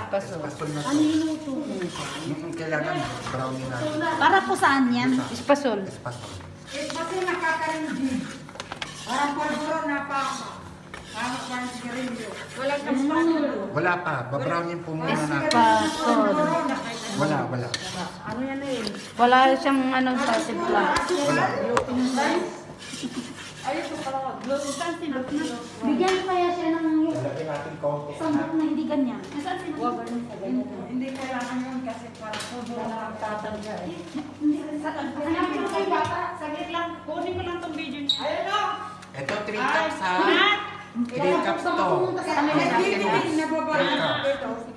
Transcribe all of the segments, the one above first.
Espasol. Espasol na to. Ano hinuto? Yung kailangan brownie natin. Para po saan yan? Espasol. Espasol. Kasi nakakarindig. Parang polvoro na pa. Parang sigarilyo. Wala kang espasol. Wala pa. Babrownin po muna natin. Espasol. Wala. Ano yan eh? Wala siyang ano sa simpla. Wala. Ay, ito pala. Glutan silot na. Bigyan kaya siya ng Lalagyan natin konti. sambok na hindi ganyan. Nasaan si Hindi kailangan yun kasi parang polvoro na ang tatangga eh. Hanapin mo kayo bata. Saglit lang. Kunin ko lang tong video niya. Ayun o! Ito 3 cups ha. 3 cups to.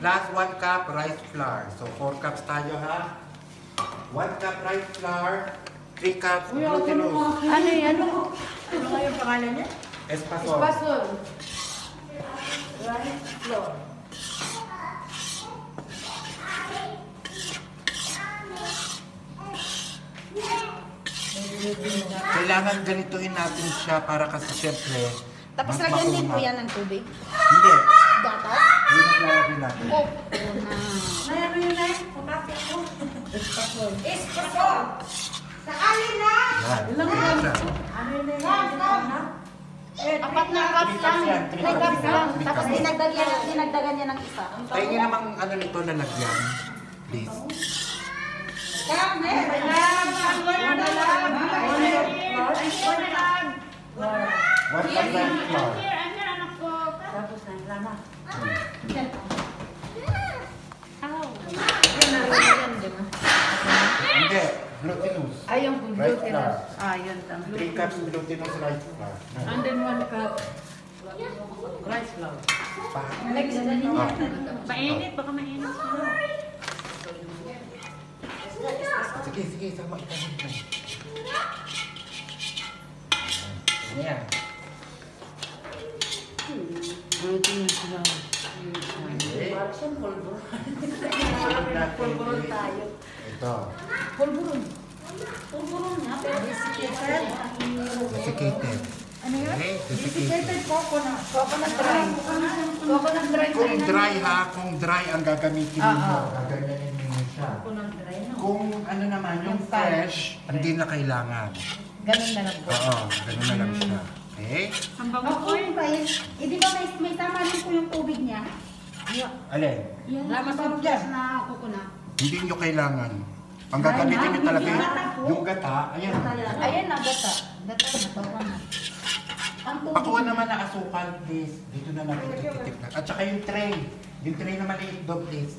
Plus 1 cup rice flour. So 4 cups tayo ha. 1 cup rice flour. 3 cups glutinous. Ano yan? Ano nga yung pangalan niya? Espasol. Espasol. Rice flour. Kailangan ganituhin natin siya para kasi syempre Tapos mas lagyan din po makunat. yan ng tubig. Hindi. Gatas. Yun ang lalagyan natin. Oh, Ay, ano yun eh? Putati ako. Espasol. Espasol! Sa alin na! Yan. Ganyan siya. Ano yun eh? apat na cups lang. 3 3 cups lang. Tapos cups. dinagdagan niya ng isa. Tayo nga namang ano nito lalagyan. Please. Kami! Wala na lang! What cup rice flour? Tapos na, lama. Hindi. Glutinous. Ay, yung Rice glutinous. flour. Ah, yun. 3 cups glutinous rice flour. And then 1 cup rice flour. Pa. Mainit, baka mainit. Sige, sama itanong mo. Yan. Glutinous lang. Pulburon tayo. Ito. Pulburon. Pulburon nga, pero desiccated. Desiccated. Ano yun? Okay, desiccated. Desiccated coconut. Coconut dry. Coconut dry. Kung dry ha, kung dry ang gagamitin ninyo, gaganyanin ninyo siya. Coconut dry, no? Kung ano naman, yung fresh, hindi na kailangan. Ganun na lang po. Oo, ganun na lang siya. Okay? Ang bango po Ako yung guys, di ba may tama din po yung tubig niya? Alin? Yung Wala masarap fresh dyan. na coconut. Hindi nyo kailangan. Ang gagamitin nyo talaga yung gata, ayan. Ayan na, gata. Gata na, bawang na. Ang tubig. Pakuha naman ng asukal, please. Dito na natin tititikman. At saka yung tray. Yung tray na maliit doon, please.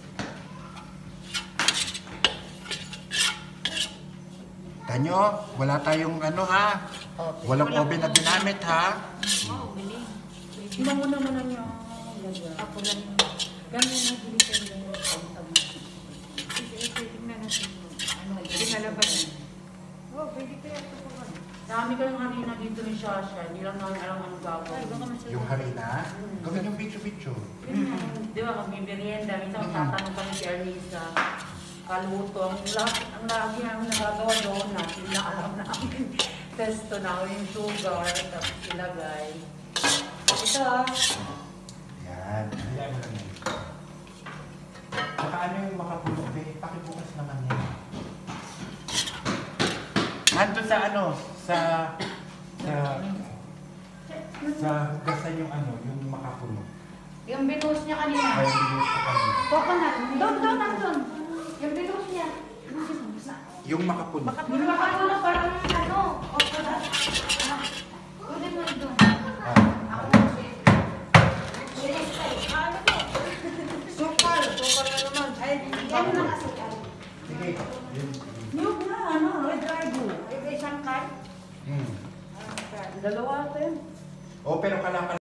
Tanyo, wala tayong ano ha. Walang oven na ginamit ha. Iba mo naman ang yung... Ako lang. Ganyan ang Pilipino. Pinalabas na. Oh, pwede kaya ito po ba? Dami ka lang harina dito ni Shasha. Hindi lang namin alam anong gagawin. Yung harina, gawin yung bitso-bitso. Di ba, magbibirienda. Minsan tatanong kami si Arlisa. Kaluto. Ang lagi namin nagagawa doon na. Alam namin. Pesto na yung sugar. Tapos ilagay. Ito ah. Yan. Hayaan mo lang yan. Saka ano yung makapulok, pakibukas naman yan. Nandun sa ano, sa hugasan yung ano, yung makapulok. Yung binuhos niya kanina. Ay, bilis ko kanina. Coconut. Doon, nandun. Yung binuhos niya. Yung makapulok. Yung makatulog parang ano, coconut. Kunin mo doon. Sukal! Sukal na naman. Ay, Yan na asukal. Sige. Yun. yung na, ano, dry go. Ay, isang kan. Hmm. Dalawa ito yun. Oh, pero kailangan